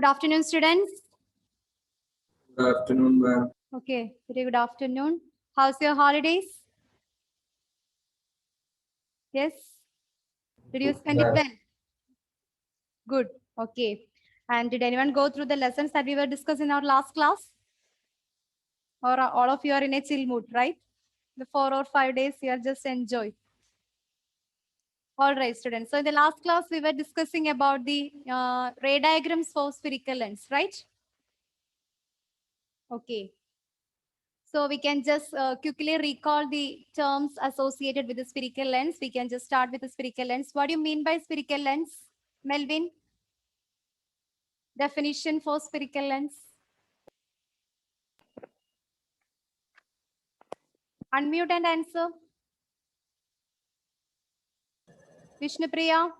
Good afternoon, students. Good afternoon, ma'am. Okay, very good afternoon. How's your holidays? Yes? Did you spend it Ma'am. well? Good. Okay. And did anyone go through the lessons that we were discussing in our last class? Or all of you are in a chill mood, right? The 4 or 5 days you are just enjoy. All right, students. So in the last class, we were discussing about the ray diagrams for spherical lens, right? Okay. So we can just quickly recall the terms associated with the spherical lens. We can just start with the spherical lens. What do you mean by spherical lens, Melvin? Definition for spherical lens. Unmute and answer. Vishnupriya,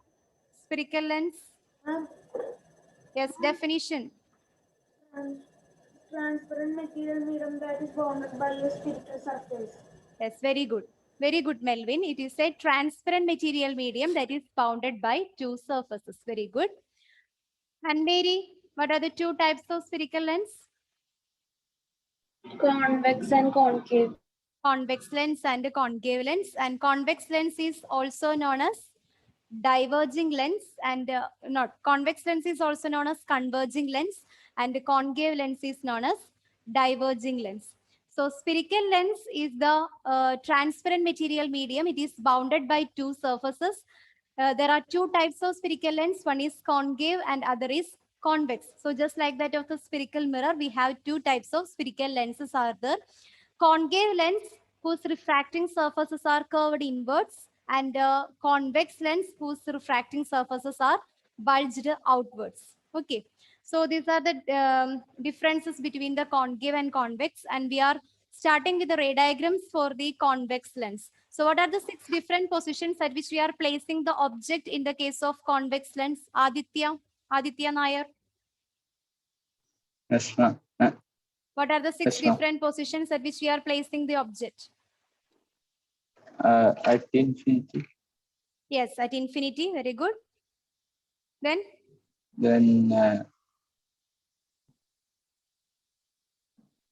spherical lens. Yes, definition. Transparent material medium that is bounded by a spherical surface. Yes, very good. Very good, Melvin. It is a transparent material medium that is bounded by two surfaces. Very good. And Mary, what are the two types of spherical lens? Convex and concave. Convex lens and concave lens. And convex lens is also known as diverging lens, and not convex lens is also known as converging lens, and the concave lens is known as diverging lens. So spherical lens is the transparent material medium. It is bounded by two surfaces. There are two types of spherical lens. One is concave and other is convex. So just like that of the spherical mirror, we have two types of spherical lenses are there. Concave lens whose refracting surfaces are curved inwards, and convex lens whose refracting surfaces are bulged outwards. Okay, so these are the differences between the concave and convex, and we are starting with the ray diagrams for the convex lens. So what are the 6 different positions at which we are placing the object in the case of convex lens? Aditya Nair. Yes, ma'am. What are the 6 Yes, ma'am. different positions at which we are placing the object? At infinity. Yes, at infinity. Very good. Then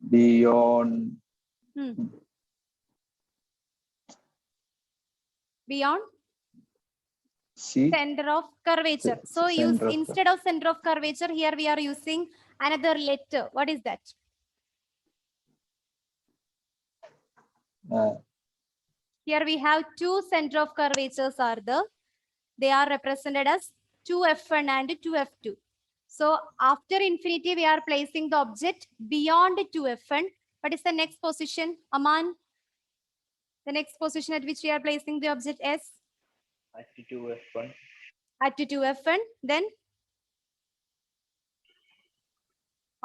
Beyond. Beyond C. center of curvature. So use instead of center of curvature, here we are using another letter. What is that? Here we have two center of curvatures are there. They are represented as 2f1 and 2f2. So after infinity, we are placing the object beyond 2f1. What is the next position, Aman? The next position at which we are placing the object is? At 2f1. At 2f1. Then?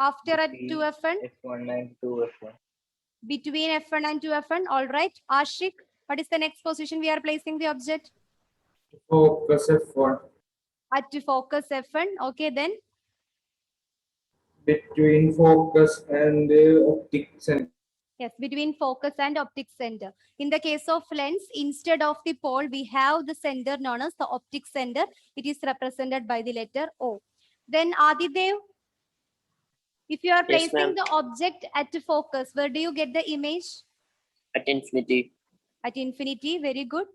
After at 2f1? f1 and 2f1. Between f1 and 2f1. All right. Ashik, what is the next position we are placing the object? Focus F1. At focus f1. Okay, then? Between focus and optic center. Yes, between focus and optic center. In the case of lens, instead of the pole, we have the center known as the optic center. It is represented by the letter O. Then Adidev, if you are Yes, placing ma'am. the object at focus, where do you get the image? At infinity. At infinity, very good.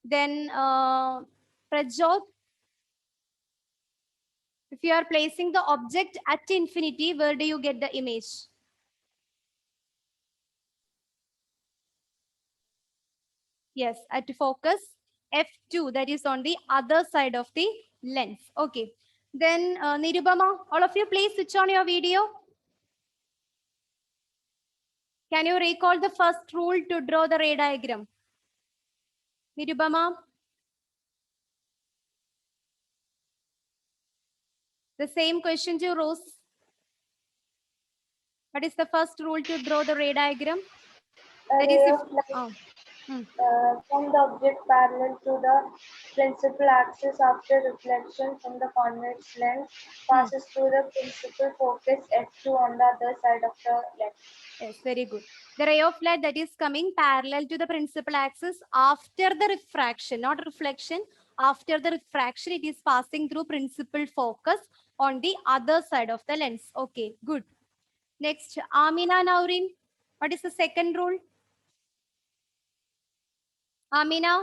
Then Prajot, if you are placing the object at infinity, where do you get the image? Yes, at focus f2, that is on the other side of the lens. Okay. Then Nirubama, all of you please switch on your video. Can you recall the first rule to draw the ray diagram? Nirubama. The same question to Rose. What is the first rule to draw the ray diagram? That is From the object parallel to the principal axis after reflection from the convex lens passes through the principal focus F2 on the other side of the lens. Yes, very good. The ray of light that is coming parallel to the principal axis after the refraction, not reflection. After the refraction, it is passing through principal focus on the other side of the lens. Okay, good. Next, Amina Naurin. What is the second rule? Amina?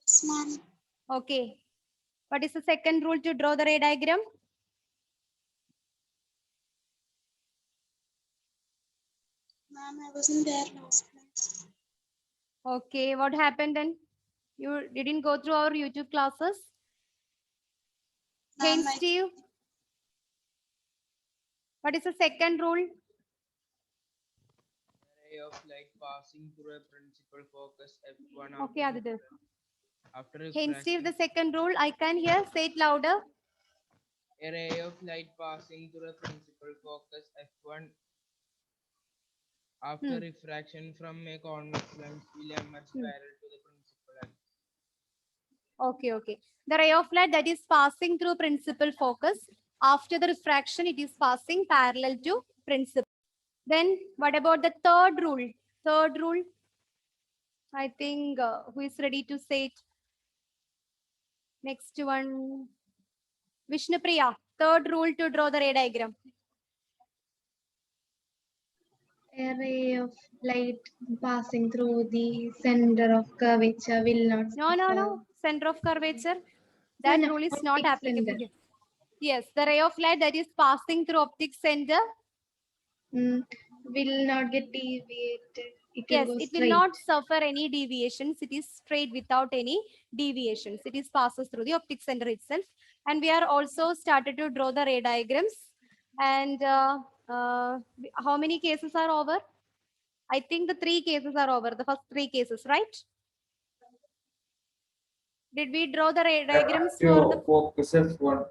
Yes, ma'am. Okay. What is the second rule to draw the ray diagram? Ma'am, I wasn't there last class. Okay, what happened then? You didn't go through our YouTube classes? Hey, Ma'am, Steve. What is the second rule? Ray of light passing through a principal focus F1 Okay, Aditya. after Hey, Steve, refraction. the second rule. I can hear. Say it louder. A ray of light passing through a principal focus F1 after refraction from a convex lens will emerge parallel to the principal axis. Okay, okay. The ray of light that is passing through principal focus, after the refraction, it is passing parallel to principal. Then what about the third rule? Third rule. I think who is ready to say it? Next one. Vishnupriya. Third rule to draw the ray diagram. A ray of light passing through the center of curvature will not No. Center of curvature. That no, rule is not optic applicable center. here. Yes, the ray of light that is passing through optic center. Will not get deviated. It will Yes, go it straight. will not suffer any deviations. It is straight without any deviations. It is passes through the optic center itself. And we are also started to draw the ray diagrams. And how many cases are over? I think the 3 cases are over. The first 3 cases, right? Did we draw the ray diagrams for the focus F1.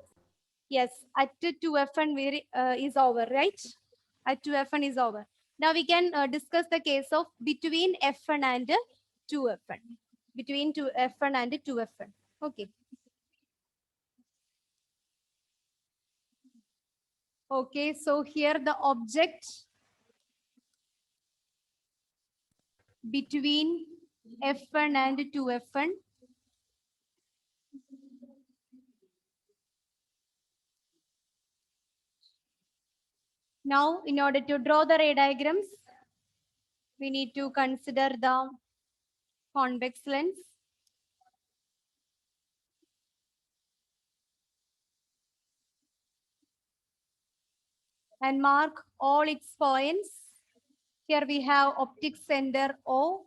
Yes, at 2F1 is over, right? At 2F1 is over. Now we can discuss the case of between F1 and 2F1. Between 2F1 and 2F1. Okay. Okay, so here the object between F1 and 2F1. Now, in order to draw the ray diagrams, we need to consider the convex lens. And mark all its points. Here we have optic center O,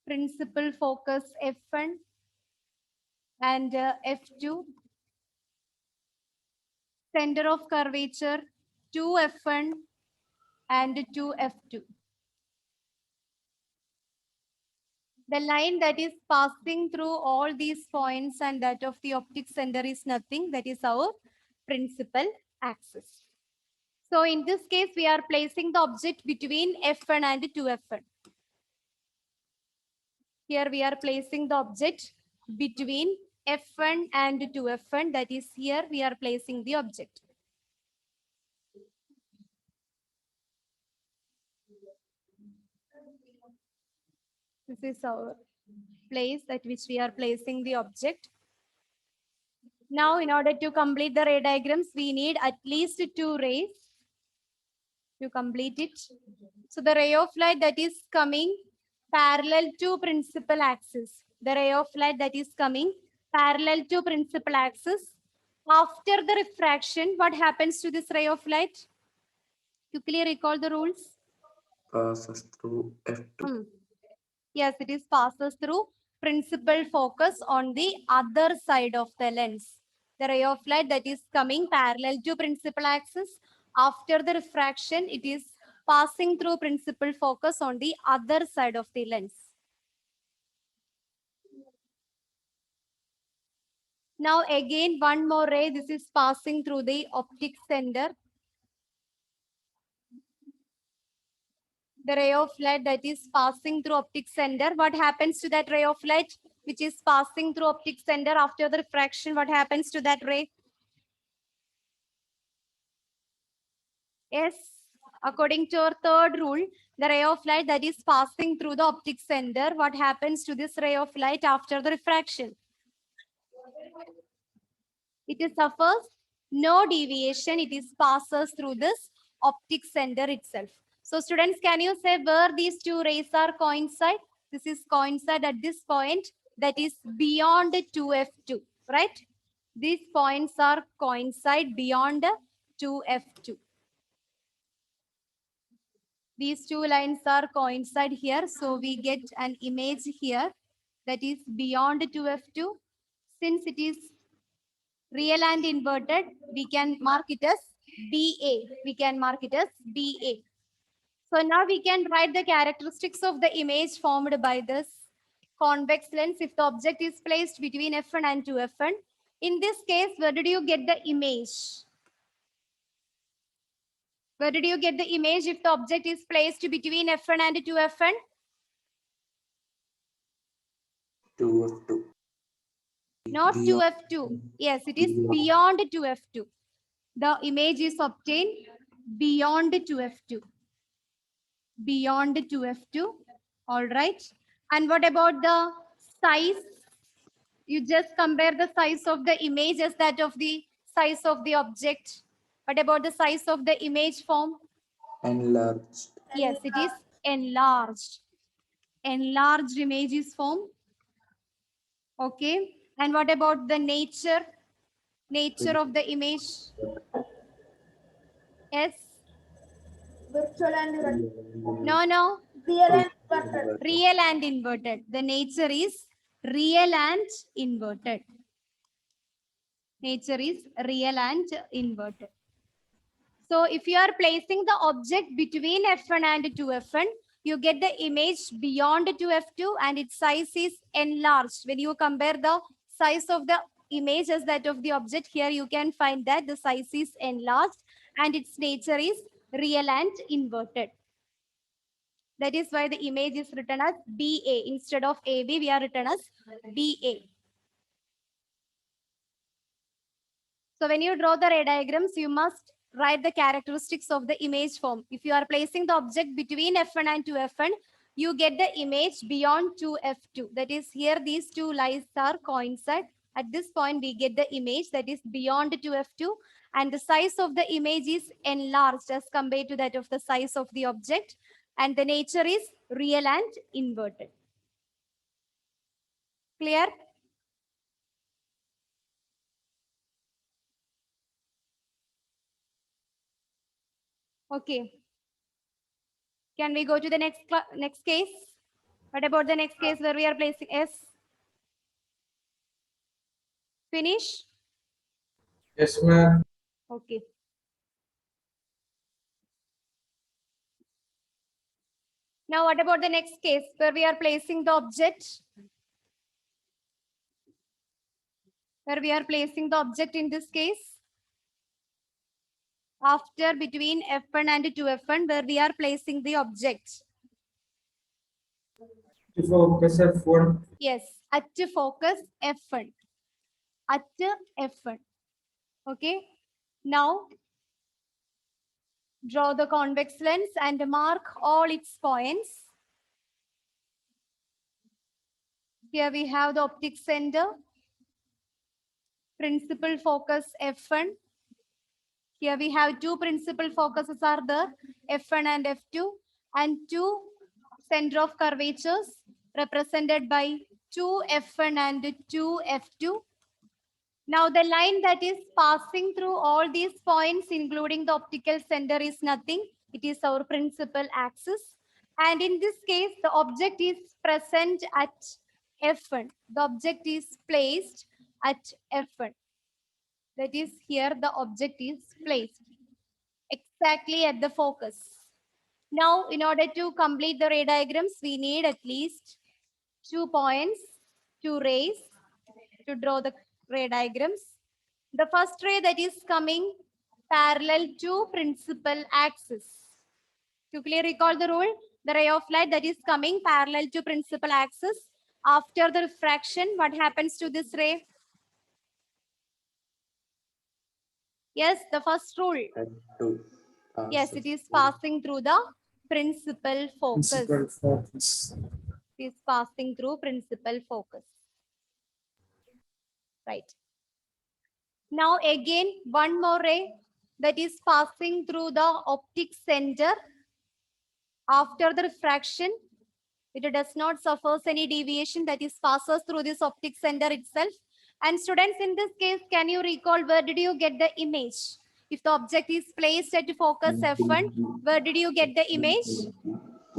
principal focus F1 and F2, center of curvature 2F1 and 2F2. The line that is passing through all these points and that of the optic center is nothing. That is our principal axis. So in this case, we are placing the object between F1 and 2F1. Here we are placing the object between F1 and 2F1. That is here we are placing the object. This is our place at which we are placing the object. Now, in order to complete the ray diagrams, we need at least 2 rays to complete it. So the ray of light that is coming parallel to principal axis. The ray of light that is coming parallel to principal axis. After the refraction, what happens to this ray of light? Quickly recall the rules. Passes through F2. Yes, it is passes through principal focus on the other side of the lens. The ray of light that is coming parallel to principal axis. After the refraction, it is passing through principal focus on the other side of the lens. Now again, one more ray. This is passing through the optic center. The ray of light that is passing through optic center. What happens to that ray of light which is passing through optic center after the refraction? What happens to that ray? Yes, according to our third rule, the ray of light that is passing through the optic center, what happens to this ray of light after the refraction? It suffers no deviation. It is passes through this optic center itself. So students, can you say where these two rays are coincide? This is coincide at this point that is beyond 2F2, right? These points are coincide beyond 2F2. These two lines are coincide here. So we get an image here that is beyond 2F2. Since it is real and inverted, we can mark it as BA. We can mark it as BA. So now we can write the characteristics of the image formed by this convex lens if the object is placed between F1 and 2F1. In this case, where did you get the image? Where did you get the image if the object is placed between F1 and 2F1? 2F2. Not Beyond- 2F2. Yes, it is beyond 2F2. The image is obtained beyond 2F2. Beyond 2F2. All right. And what about the size? You just compare the size of the image as that of the size of the object. What about the size of the image form? Enlarged. Yes, it is enlarged. Enlarged image is formed. Okay. And what about the nature? Nature of the image? Yes. Virtual and No. real and inverted. Real and inverted. The nature is real and inverted. Nature is real and inverted. So if you are placing the object between F1 and 2F1, you get the image beyond 2F2 and its size is enlarged. When you compare the size of the image as that of the object, here you can find that the size is enlarged and its nature is real and inverted. That is why the image is written as BA. Instead of AB, we are written as BA. So when you draw the ray diagrams, you must write the characteristics of the image form. If you are placing the object between F1 and 2F1, you get the image beyond 2F2. That is, here these two lines are coincide. At this point, we get the image that is beyond 2F2, and the size of the image is enlarged as compared to that of the size of the object, and the nature is real and inverted. Clear? Okay. Can we go to the next case? What about the next case where we are placing S? Finish? Yes, ma'am. Okay. Now what about the next case where we are placing the object? Where we are placing the object in this case? After between F1 and 2F1, where we are placing the object. To focus F1. Yes, at focus F1. At F1. Okay. Now draw the convex lens and mark all its points. Here we have the optic center. Principal focus F1. Here we have two principal focuses are there, F1 and F2, and two center of curvatures represented by 2F1 and 2F2. Now the line that is passing through all these points, including the optical center, is nothing. It is our principal axis. And in this case, the object is present at F1. The object is placed at F1. That is, here the object is placed exactly at the focus. Now, in order to complete the ray diagrams, we need at least 2 points, 2 rays to draw the ray diagrams. The first ray that is coming parallel to principal axis. Quickly recall the rule. The ray of light that is coming parallel to principal axis. After the refraction, what happens to this ray? Yes, the first rule. F2. Yes, it is passing through the principal focus. Principal focus. It is passing through principal focus. Right. Now again, one more ray that is passing through the optic center. After the refraction, it does not suffers any deviation, that is passes through this optic center itself. And students, in this case, can you recall where did you get the image? If the object is placed at focus F1, where did you get the image?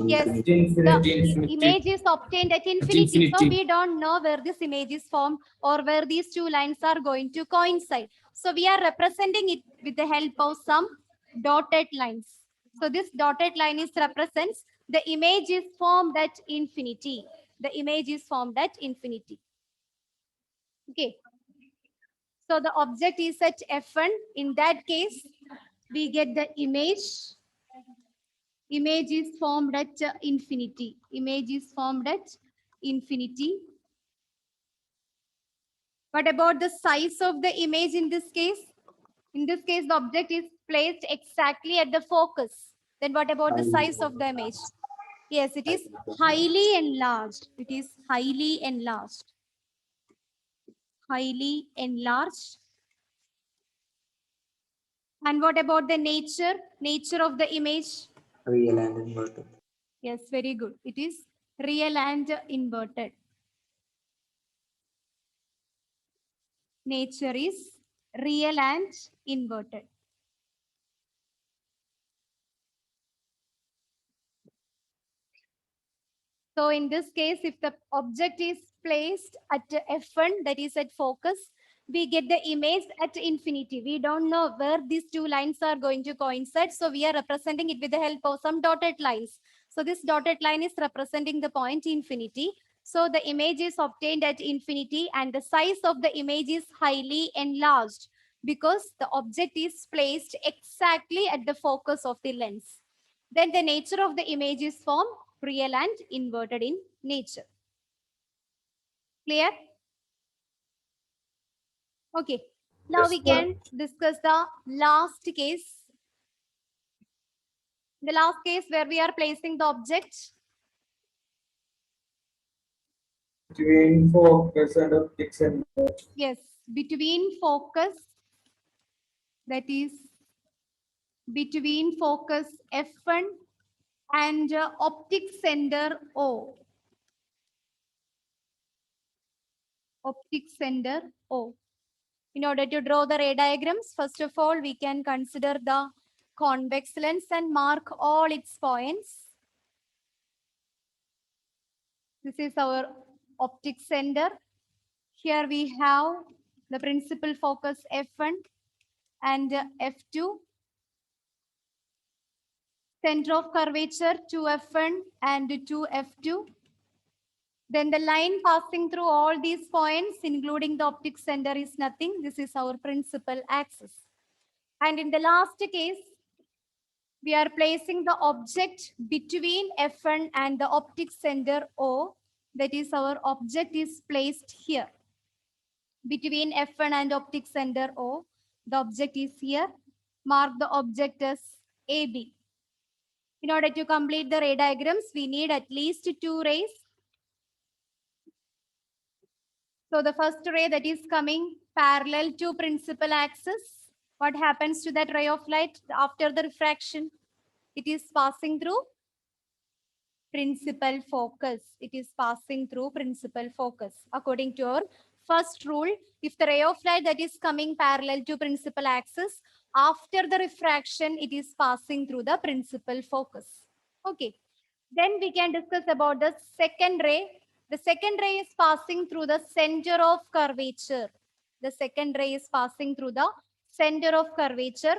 Yes, the image is obtained at infinity. So we don't know where this image is formed or where these two lines are going to coincide. So we are representing it with the help of some dotted lines. So this dotted line is represents the image is formed at infinity. The image is formed at infinity. Okay. So the object is at F1. In that case, we get the image. Image is formed at infinity. Image is formed at infinity. What about the size of the image in this case? In this case, the object is placed exactly at the focus. Then what about the size of the image? Yes, it is highly enlarged. It is highly enlarged. Highly enlarged. And what about the nature? Nature of the image? Real and inverted. Yes, very good. It is real and inverted. Nature is real and inverted. So in this case, if the object is placed at F1, that is at focus, we get the image at infinity. We don't know where these two lines are going to coincide. So we are representing it with the help of some dotted lines. So this dotted line is representing the point infinity. So the image is obtained at infinity and the size of the image is highly enlarged because the object is placed exactly at the focus of the lens. Then the nature of the image is formed real and inverted in nature. Clear? Okay. Now Yes, we can discuss the last case. The last case where we are placing the object. Between focus and optic center. Yes, between focus, that is between focus F1 and optic center O. Optic center O. In order to draw the ray diagrams, first of all, we can consider the convex lens and mark all its points. This is our optic center. Here we have the principal focus F1 and F2. Center of curvature 2F1 and 2F2. Then the line passing through all these points, including the optic center, is nothing. This is our principal axis. And in the last case, we are placing the object between F1 and the optic center O. That is, our object is placed here. Between F1 and optic center O, the object is here. Mark the object as AB. In order to complete the ray diagrams, we need at least 2 rays. So the first ray that is coming parallel to principal axis. What happens to that ray of light after the refraction? It is passing through principal focus. It is passing through principal focus. According to our first rule, if the ray of light that is coming parallel to principal axis, after the refraction, it is passing through the principal focus. Okay. Then we can discuss about the second ray. The second ray is passing through the center of curvature. The second ray is passing through the center of curvature.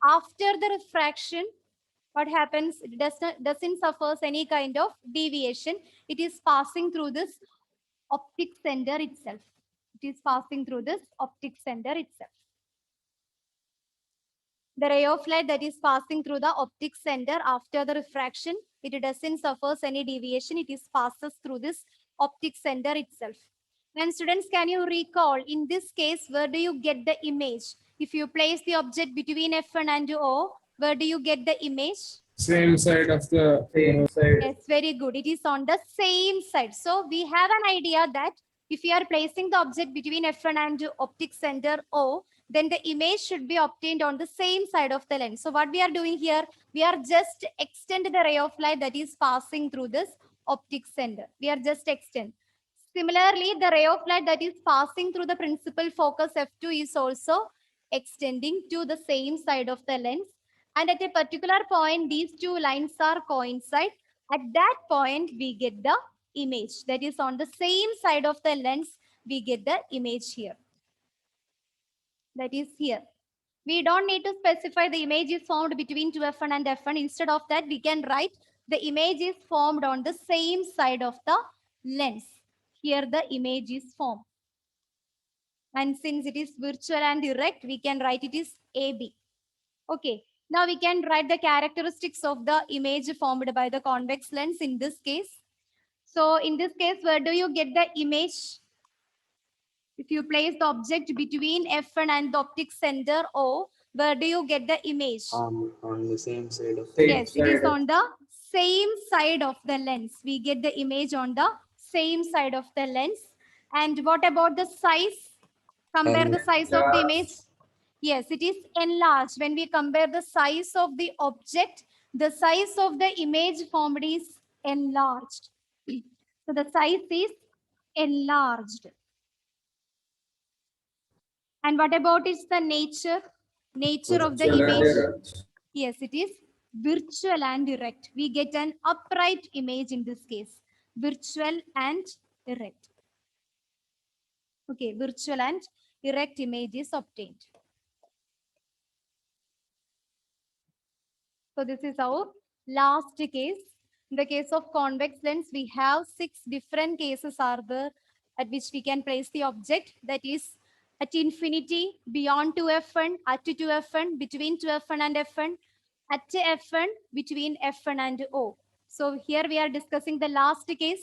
After the refraction, what happens? It doesn't suffer any kind of deviation. It is passing through this optic center itself. It is passing through this optic center itself. The ray of light that is passing through the optic center after the refraction, it doesn't suffer any deviation. It is passes through this optic center itself. And students, can you recall in this case, where do you get the image? If you place the object between F1 and O, where do you get the image? Same side of the same side. Yes, very good. It is on the same side. So we have an idea that If you are placing the object between F1 and optic center O, then the image should be obtained on the same side of the lens. So what we are doing here, we are just extend the ray of light that is passing through this optic center. We are just extend. Similarly, the ray of light that is passing through the principal focus F2 is also extending to the same side of the lens. And at a particular point, these two lines are coincide. At that point, we get the image that is on the same side of the lens. We get the image here. That is here. We don't need to specify the image is formed between 2F1 and F1. Instead of that, we can write the image is formed on the same side of the lens. Here the image is formed. And since it is virtual and direct, we can write it is AB. Okay. Now we can write the characteristics of the image formed by the convex lens in this case. So in this case, where do you get the image? If you place the object between F1 and the optic center O, where do you get the image? On the same side of Same Yes, it is side. on the same side of the lens. We get the image on the same side of the lens. And what about the size? Compare the size of the image. Yes, it is enlarged. When we compare the size of the object, the size of the image formed is enlarged. So the size is enlarged. And what about its the nature? Nature of the Virtual and image? direct. Yes, it is virtual and direct. We get an upright image in this case. Virtual and erect. Okay, virtual and erect image is obtained. So this is our last case. In the case of convex lens, we have 6 different cases are there at which we can place the object. That is at infinity, beyond 2F1, at 2F1, between 2F1 and F1, at F1, between F1 and O. So here we are discussing the last case,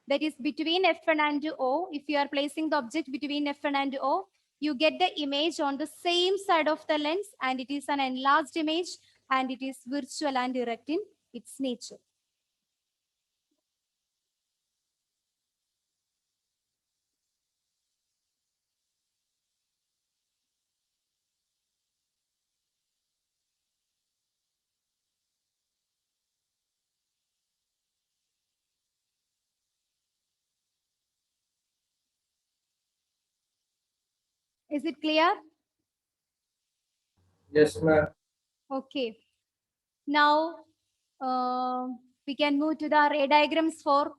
that is between F1 and O. If you are placing the object between F1 and O, you get the image on the same side of the lens, and it is an enlarged image, and it is virtual and direct in its nature. Is it clear? Yes, ma'am. Okay. Now we can move to the ray diagrams for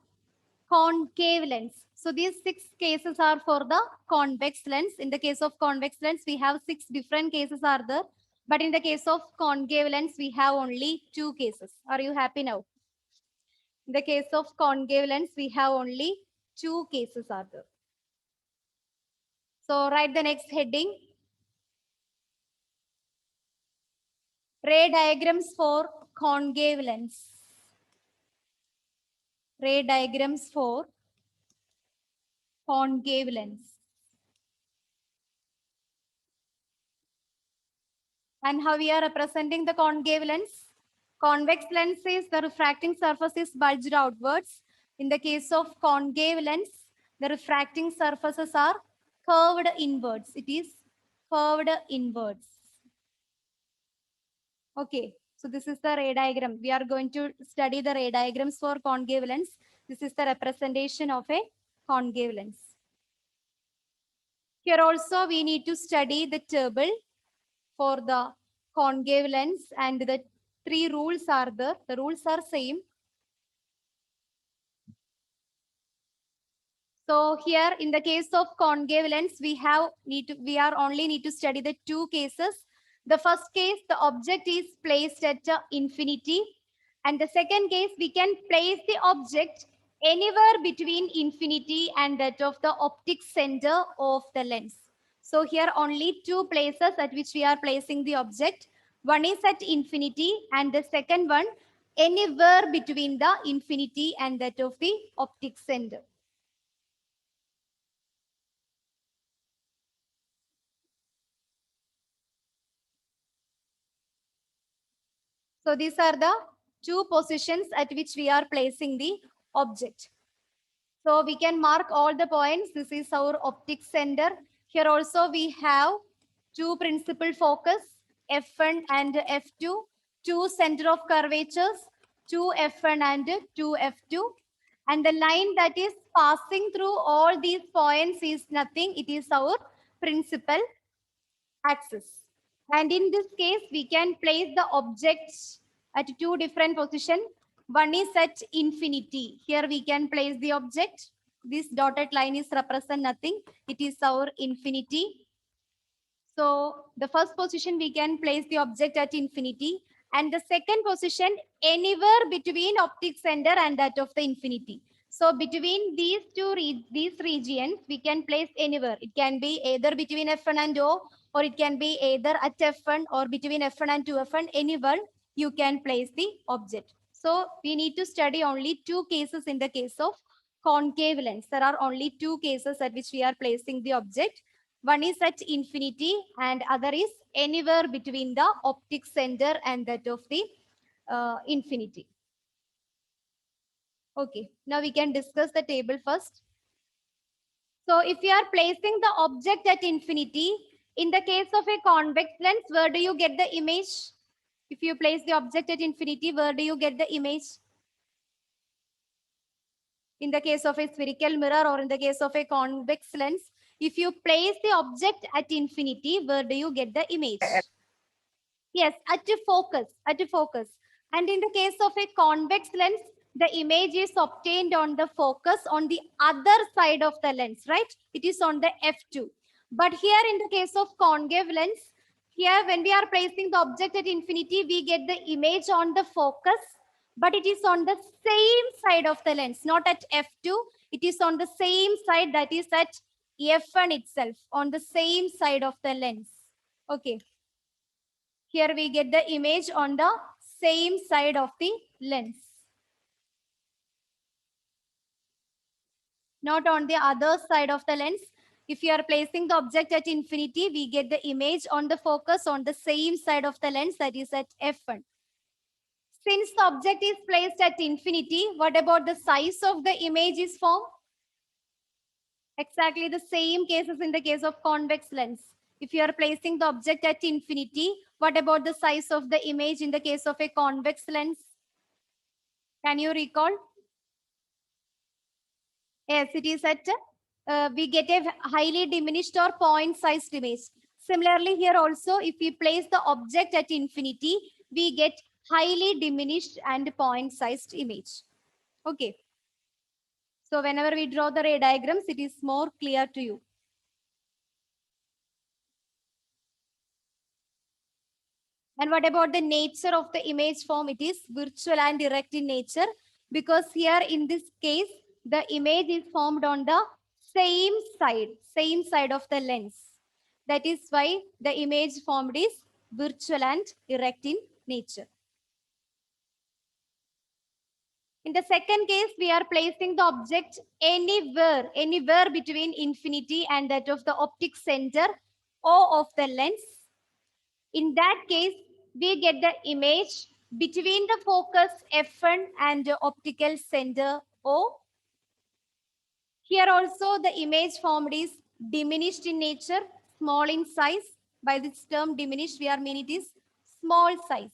concave lens. So these 6 cases are for the convex lens. In the case of convex lens, we have 6 different cases are there. But in the case of concave lens, we have only 2 cases. Are you happy now? In the case of concave lens, we have only 2 cases are there. So write the next heading. Ray diagrams for concave lens. Ray diagrams for concave lens. And how we are representing the concave lens? Convex lens is the refracting surface is bulged outwards. In the case of concave lens, the refracting surfaces are curved inwards. It is curved inwards. Okay, so this is the ray diagram. We are going to study the ray diagrams for concave lens. This is the representation of a concave lens. Here also we need to study the table for the concave lens, and the 3 rules are there. The rules are same. So here in the case of concave lens, we are only need to study the 2 cases. The first case, the object is placed at infinity. And the second case, we can place the object anywhere between infinity and that of the optic center of the lens. So here only 2 places at which we are placing the object. One is at infinity, and the second one anywhere between the infinity and that of the optic center. So these are the 2 positions at which we are placing the object. So we can mark all the points. This is our optic center. Here also we have two principal focus, F1 and F2, two center of curvatures, two F1 and two F2. And the line that is passing through all these points is nothing. It is our principal axis. And in this case, we can place the objects at two different positions. One is at infinity. Here we can place the object. This dotted line is represent nothing. It is our infinity. So the first position we can place the object at infinity. And the second position anywhere between optic center and that of the infinity. So between these these regions, we can place anywhere. It can be either between F1 and O, or it can be either at F1 or between F1 and 2F1. Anywhere you can place the object. So we need to study only two cases in the case of concave lens. There are only two cases at which we are placing the object. One is at infinity and other is anywhere between the optic center and that of the infinity. Okay, now we can discuss the table first. So if you are placing the object at infinity, in the case of a convex lens, where do you get the image? If you place the object at infinity, where do you get the image? In the case of a spherical mirror or in the case of a convex lens, if you place the object at infinity, where do you get the image? Yes, at a focus, at a focus. And in the case of a convex lens, the image is obtained on the focus on the other side of the lens, right? It is on the F2. But here in the case of concave lens, here when we are placing the object at infinity, we get the image on the focus, but it is on the same side of the lens, not at F2. It is on the same side, that is at F1 itself, on the same side of the lens. Okay. Here we get the image on the same side of the lens, not on the other side of the lens. If you are placing the object at infinity, we get the image on the focus on the same side of the lens, that is at F1. Since the object is placed at infinity, what about the size of the image is formed? Exactly the same cases in the case of convex lens. If you are placing the object at infinity, what about the size of the image in the case of a convex lens? Can you recall? Yes, it is at, we get a highly diminished or point-sized image. Similarly, here also, if we place the object at infinity, we get highly diminished and point-sized image. Okay. So whenever we draw the ray diagrams, it is more clear to you. And what about the nature of the image form? It is virtual and direct in nature, because here in this case, the image is formed on the same side of the lens. That is why the image formed is virtual and direct in nature. In the second case, we are placing the object anywhere between infinity and that of the optic center O of the lens. In that case, we get the image between the focus F1 and the optical center O. Here also the image formed is diminished in nature, small in size. By this term diminished, we are mean it is small size.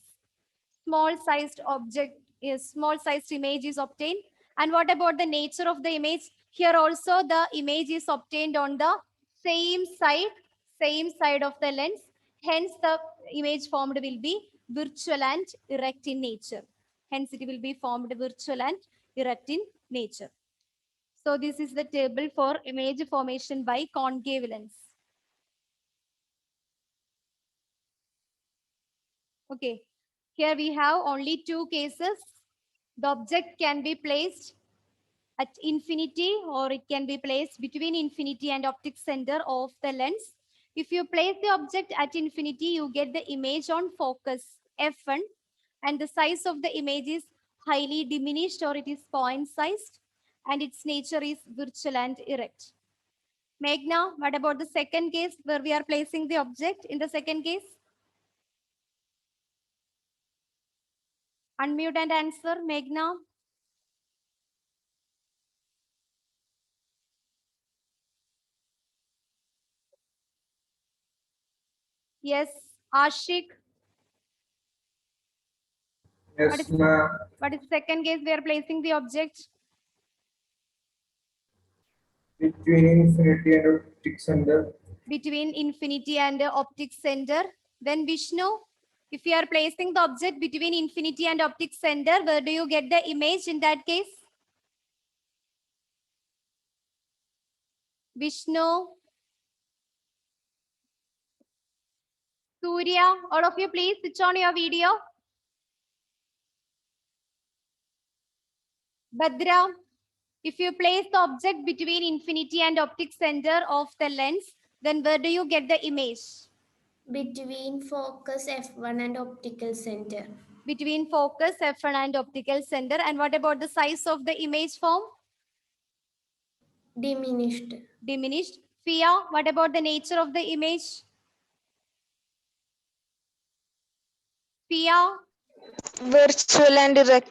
Small sized object is small sized image is obtained. And what about the nature of the image? Here also the image is obtained on the same side of the lens. Hence the image formed will be virtual and erect in nature. Hence it will be formed virtual and erect in nature. So this is the table for image formation by concave lens. Okay, here we have only two cases. The object can be placed at infinity or it can be placed between infinity and optic center of the lens. If you place the object at infinity, you get the image on focus F1 and the size of the image is highly diminished or it is point sized and its nature is virtual and erect. Meghna, what about the second case where we are placing the object in the second case? Unmute and answer, Meghna. Yes, Ashik. Yes, ma'am. What is the second case? We are placing the object Between infinity and optic center. between infinity and optic center. Then Vishnu, if you are placing the object between infinity and optic center, where do you get the image in that case? Vishnu, Surya, all of you please switch on your video. Bhadra, if you place the object between infinity and optic center of the lens, then where do you get the image? Between focus F1 and optical center. Between focus F1 and optical center. And what about the size of the image form? Diminished. Diminished. Fia, what about the nature of the image? Fia, Virtual and erect.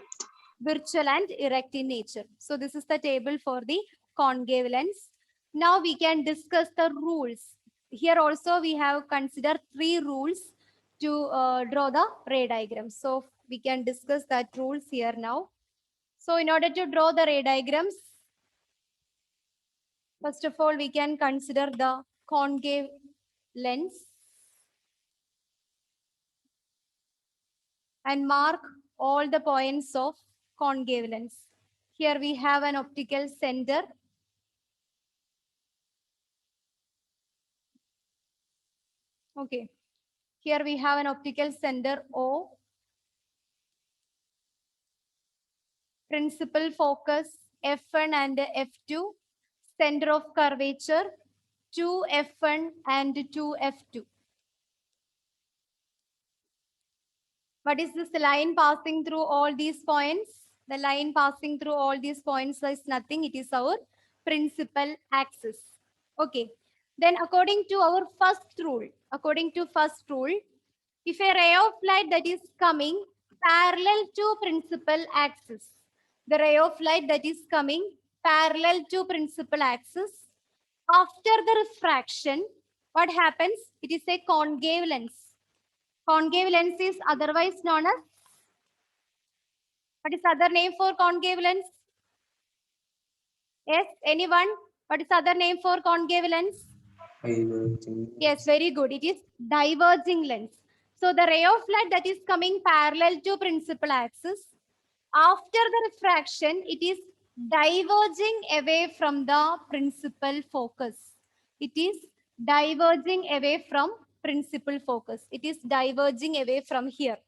virtual and erect in nature. So this is the table for the concave lens. Now we can discuss the rules. Here also we have considered 3 rules to draw the ray diagram. So we can discuss that rules here now. So in order to draw the ray diagrams, first of all, we can consider the concave lens and mark all the points of concave lens. Here we have an optical center. Okay. Here we have an optical center O. Principal focus F1 and F2. Center of curvature 2F1 and 2F2. What is this line passing through all these points? The line passing through all these points is nothing. It is our principal axis. Okay. Then according to our first rule, if a ray of light that is coming parallel to principal axis, the ray of light that is coming parallel to principal axis, after the refraction, what happens? It is a concave lens. Concave lens is otherwise known as, what is other name for concave lens? Yes, anyone? What is other name for concave lens? Diverging. Yes, very good. It is diverging lens. So the ray of light that is coming parallel to principal axis, after the refraction, it is diverging away from the principal focus. It is diverging away from principal focus. It is diverging away from here.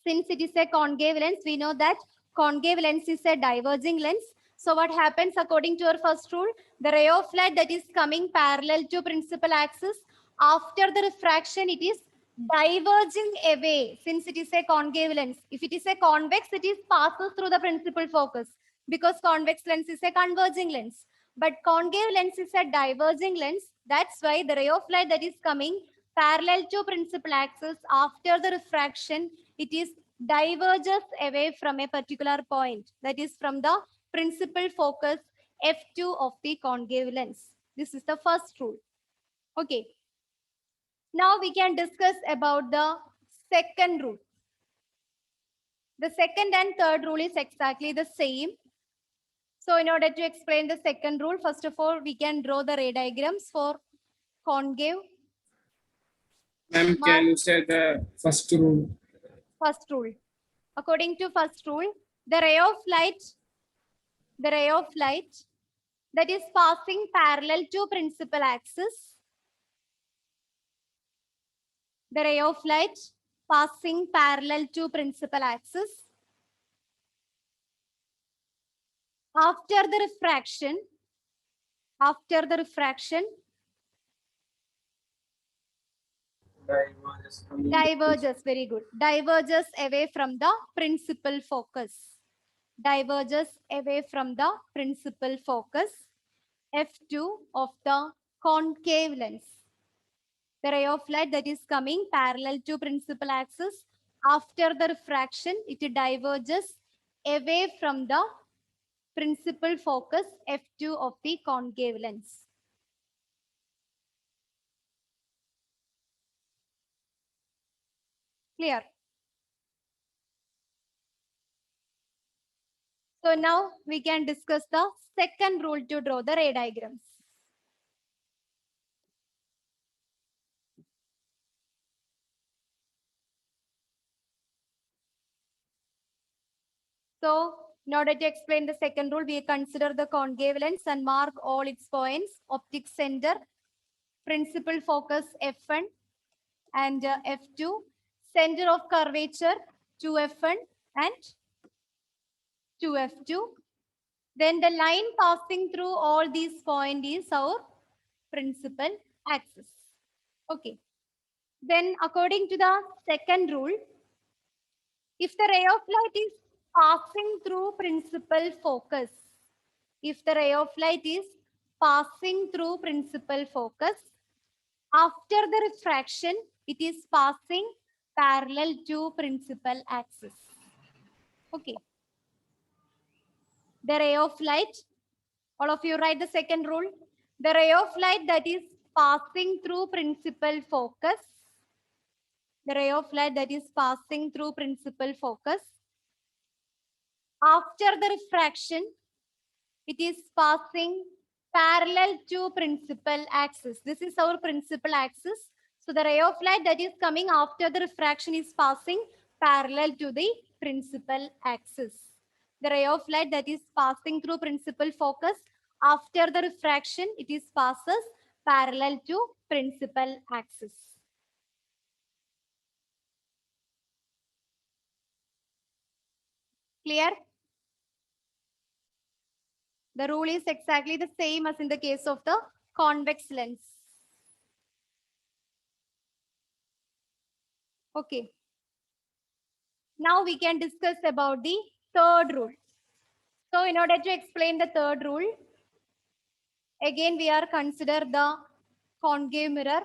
Since it is a concave lens, we know that concave lens is a diverging lens. So what happens according to our first rule? The ray of light that is coming parallel to principal axis, after the refraction, it is diverging away since it is a concave lens. If it is a convex, it is passes through the principal focus because convex lens is a converging lens. But concave lens is a diverging lens. That's why the ray of light that is coming parallel to principal axis after the refraction, it is diverges away from a particular point, that is from the principal focus F2 of the concave lens. This is the first rule. Okay. Now we can discuss about the second rule. The second and third rule is exactly the same. So in order to explain the second rule, first of all, we can draw the ray diagrams for concave. Ma'am, can you say the first rule? First rule. According to first rule, the ray of light that is passing parallel to principal axis, the ray of light passing parallel to principal axis, after the refraction, diverges, very good, diverges away from the principal focus. Diverges away from the principal focus F2 of the concave lens. The ray of light that is coming parallel to principal axis, after the refraction, it diverges away from the principal focus F2 of the concave lens. Clear? So now we can discuss the second rule to draw the ray diagrams. So in order to explain the second rule, we consider the concave lens and mark all its points: optic center, principal focus F1 and F2, center of curvature 2F1 and 2F2. Then the line passing through all these points is our principal axis. Okay. Then according to the second rule, if the ray of light is passing through principal focus, if the ray of light is passing through principal focus, after the refraction, it is passing parallel to principal axis. Okay. The ray of light, all of you write the second rule. The ray of light that is passing through principal focus, the ray of light that is passing through principal focus, after the refraction, it is passing parallel to principal axis. This is our principal axis. So the ray of light that is coming after the refraction is passing parallel to the principal axis. The ray of light that is passing through principal focus, after the refraction, it is passes parallel to principal axis. Clear? The rule is exactly the same as in the case of the convex lens. Okay. Now we can discuss about the third rule. So in order to explain the third rule, again we are consider the concave mirror.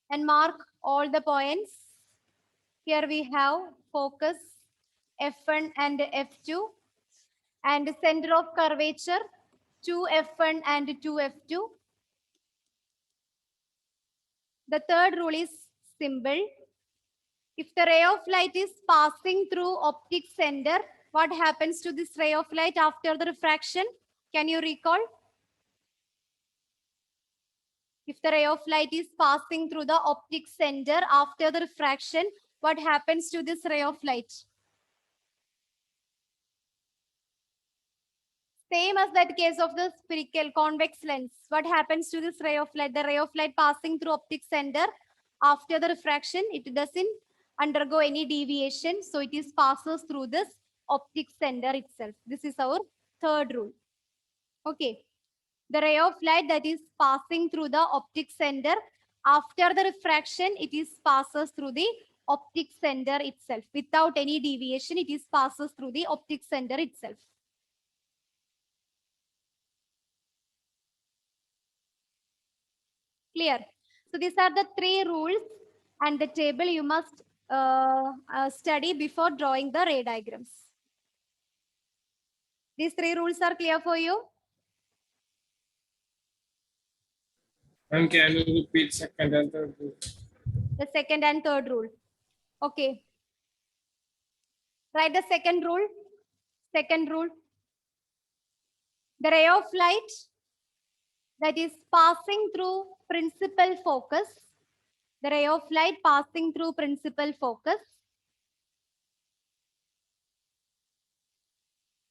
And mark all the points. Here we have focus F1 and F2 and center of curvature 2F1 and 2F2. The third rule is simple. If the ray of light is passing through optic center, what happens to this ray of light after the refraction? Can you recall? If the ray of light is passing through the optic center after the refraction, what happens to this ray of light? Same as that case of the spherical convex lens. What happens to this ray of light? The ray of light passing through optic center after the refraction, it doesn't undergo any deviation. So it is passes through this optic center itself. This is our third rule. Okay. The ray of light that is passing through the optic center, after the refraction, it is passes through the optic center itself. Without any deviation, it is passes through the optic center itself. Clear? So these are the three rules and the table you must study before drawing the ray diagrams. These three rules are clear for you? And can you repeat second and third rule? The second and third rule. Okay. Write the second rule. Second rule. The ray of light that is passing through principal focus. The ray of light passing through principal focus.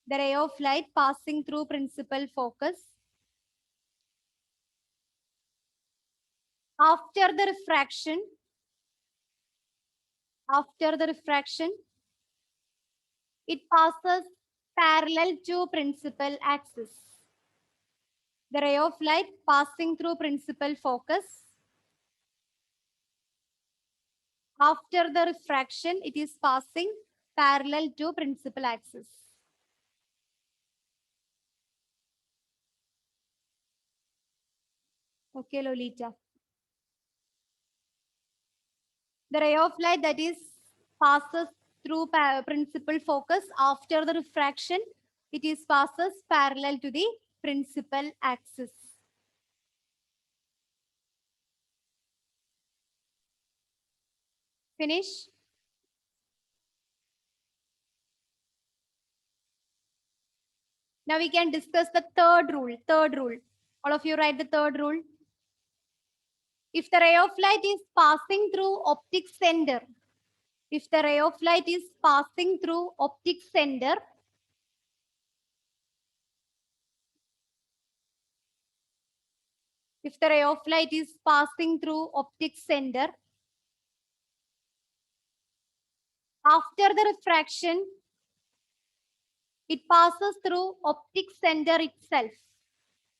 The ray of light passing through principal focus. After the refraction, it passes parallel to principal axis. The ray of light passing through principal focus. After the refraction, it is passing parallel to principal axis. Okay, Lolita. The ray of light that is passes through principal focus, after the refraction, it is passes parallel to the principal axis. Finish. Now we can discuss the third rule. Third rule. All of you write the third rule. If the ray of light is passing through optic center, if the ray of light is passing through optic center, if the ray of light is passing through optic center, after the refraction, it passes through optic center itself.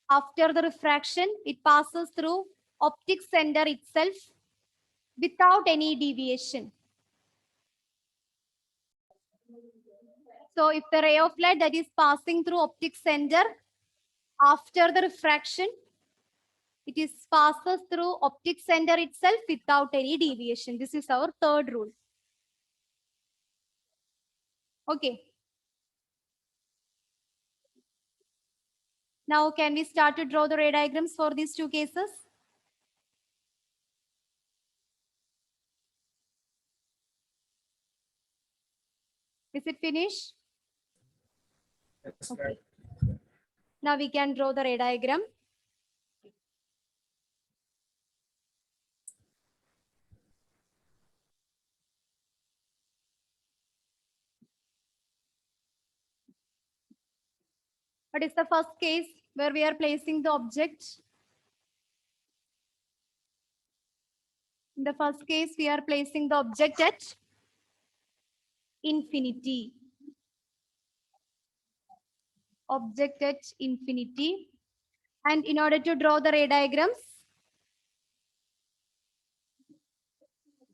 After the refraction, it passes through optic center itself without any deviation. So if the ray of light that is passing through optic center, after the refraction, it is passes through optic center itself without any deviation. This is our third rule. Okay. Now can we start to draw the ray diagrams for these two cases? Is it finished? Yes, Okay. Now we can draw the ray diagram. What is the first case where we are placing the object? In the first case, we are placing the object at infinity. Object at infinity. And in order to draw the ray diagrams,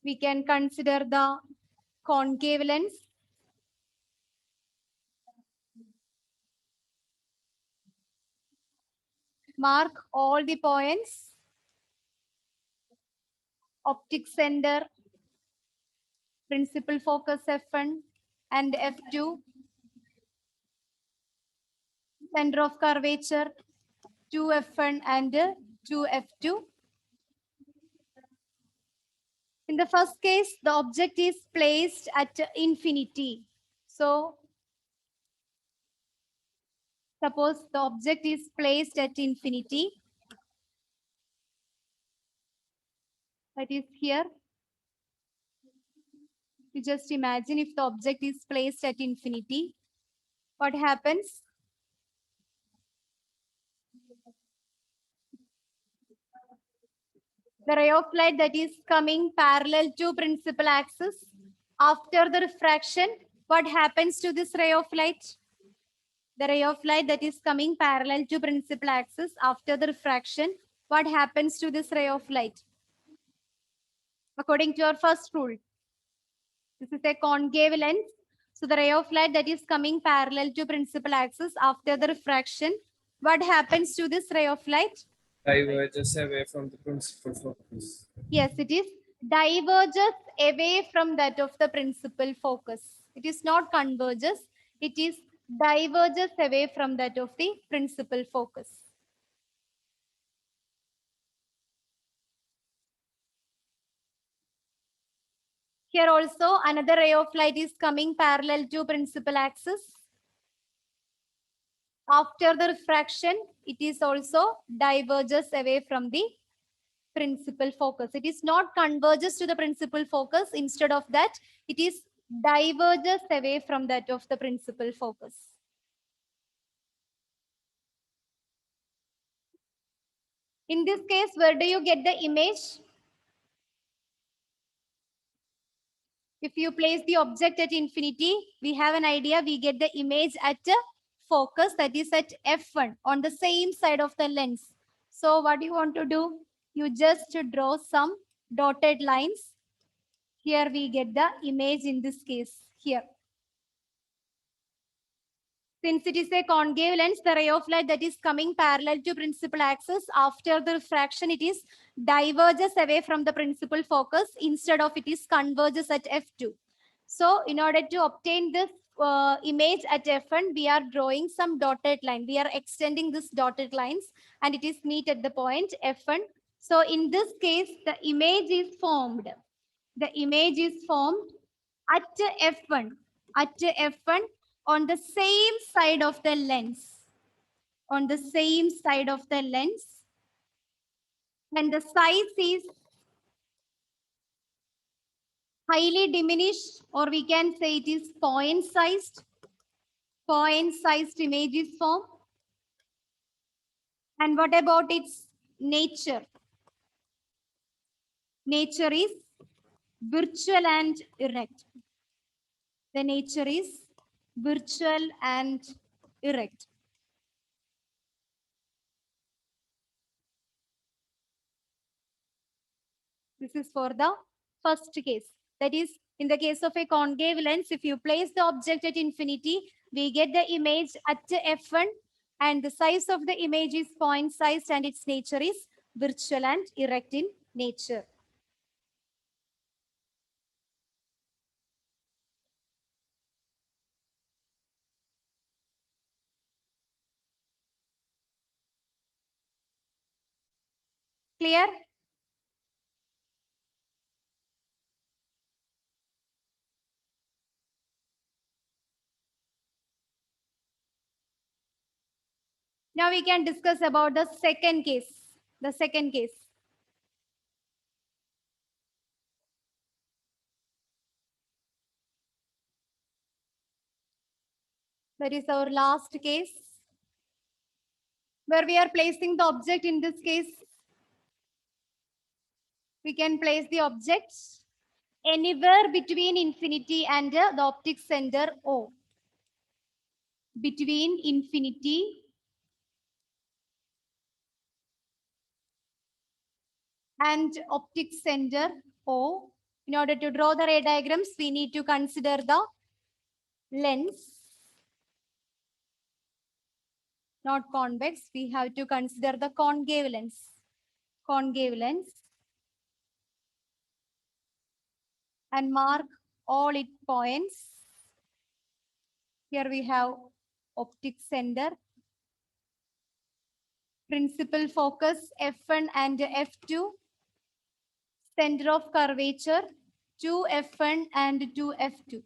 we can consider the concave lens, mark all the points, optic center, principal focus F1 and F2, center of curvature 2F1 and 2F2. In the first case, the object is placed at infinity. So suppose the object is placed at infinity. That is here. You just imagine if the object is placed at infinity, what happens? The ray of light that is coming parallel to principal axis, after the refraction, what happens to this ray of light? The ray of light that is coming parallel to principal axis, after the refraction, what happens to this ray of light? According to our first rule, this is a concave lens. So the ray of light that is coming parallel to principal axis, after the refraction, what happens to this ray of light? diverges away from the principal focus. Yes, it is diverges away from that of the principal focus. It is not converges, it is diverges away from that of the principal focus. Here also another ray of light is coming parallel to principal axis. After the refraction, it is also diverges away from the principal focus. It is not converges to the principal focus. Instead of that, it is diverges away from that of the principal focus. In this case, where do you get the image? If you place the object at infinity, we have an idea, we get the image at a focus, that is at F1 on the same side of the lens. So what you want to do? You just draw some dotted lines. Here we get the image in this case here. Since it is a concave lens, the ray of light that is coming parallel to principal axis, after the refraction, it is diverges away from the principal focus. Instead of it is converges at F2. So in order to obtain this image at F1, we are drawing some dotted line. We are extending this dotted lines and it is meet at the point F1. So in this case, the image is formed. The image is formed at F1. At F1 on the same side of the lens. On the same side of the lens. And the size is highly diminished, or we can say it is point sized. Point sized image is formed. And what about its nature? Nature is virtual and erect. The nature is virtual and erect. This is for the first case. That is, in the case of a concave lens, if you place the object at infinity, we get the image at F1, and the size of the image is point sized, and its nature is virtual and erect in nature. Clear? Now we can discuss about the second case. The second case. That is our last case, where we are placing the object. In this case, we can place the object anywhere between infinity and the optic center O. Between infinity and optic center O. In order to draw the ray diagrams, we need to consider the lens. Not convex, we have to consider the concave lens. Concave lens. And mark all its points. Here we have optic center, principal focus F1 and F2, center of curvature 2F1 and 2F2.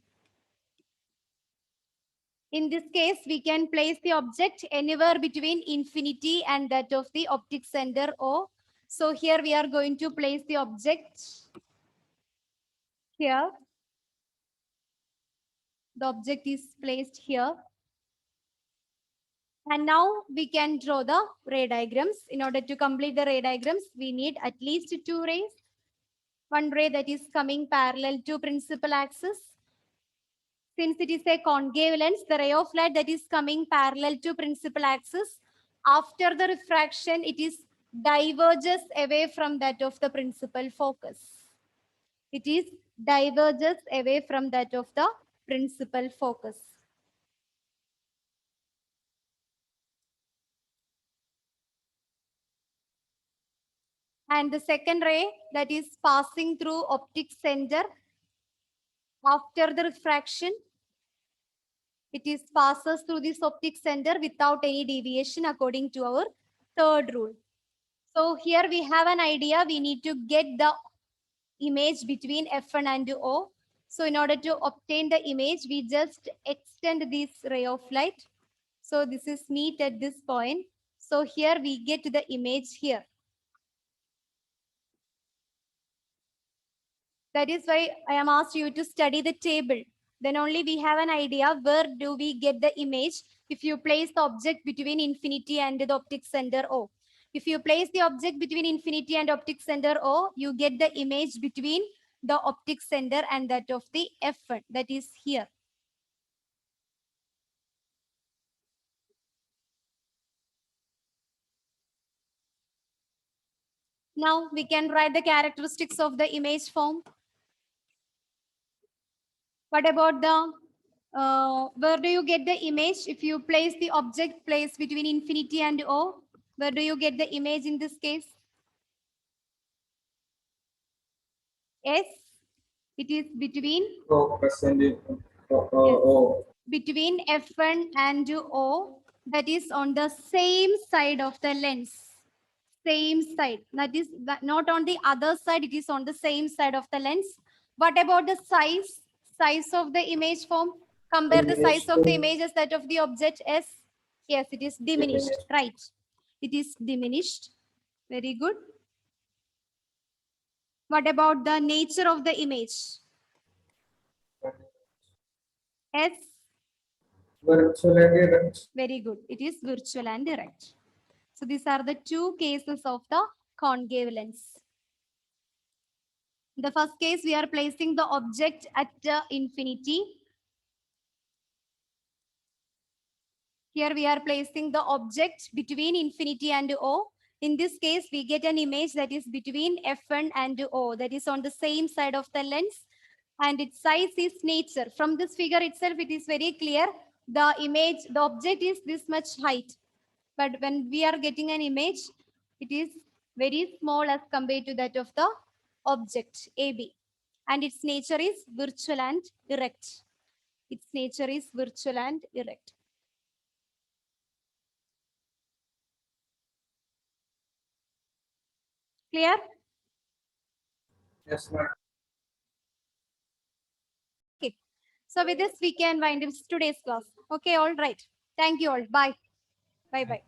In this case, we can place the object anywhere between infinity and that of the optic center O. So here we are going to place the object here. The object is placed here. And now we can draw the ray diagrams. In order to complete the ray diagrams, we need at least two rays. One ray that is coming parallel to principal axis. Since it is a concave lens, the ray of light that is coming parallel to principal axis, after the refraction, it is diverges away from that of the principal focus. It is diverges away from that of the principal focus. And the second ray that is passing through optic center, after the refraction, it is passes through this optic center without any deviation according to our third rule. So here we have an idea. We need to get the image between F1 and O. So in order to obtain the image, we just extend this ray of light. So this is meet at this point. So here we get the image here. That is why I am asked you to study the table. Then only we have an idea where do we get the image if you place the object between infinity and the optic center O. If you place the object between infinity and optic center O, you get the image between the optic center and that of the F1, that is here. Now we can write the characteristics of the image form. What about the, where do you get the image? If you place the object placed between infinity and O, where do you get the image in this case? Yes, it is between Focus and O. between F1 and O, that is on the same side of the lens. Same side. That is not on the other side, it is on the same side of the lens. What about the size? Size of the image form? Compare the size of the image as that of the object as? Yes, it is diminished, right? It is diminished. Very good. What about the nature of the image? S. Virtual and direct. Very good. It is virtual and direct. So these are the two cases of the concave lens. The first case, we are placing the object at infinity. Here we are placing the object between infinity and O. In this case, we get an image that is between F1 and O, that is on the same side of the lens, and its size is nature. From this figure itself, it is very clear. The image, the object is this much height. But when we are getting an image, it is very small as compared to that of the object AB. And its nature is virtual and erect. Its nature is virtual and erect. Clear? Yes, ma'am. Okay. So with this, we can wind up today's class. Okay, all right. Thank you all. Bye. Bye-bye.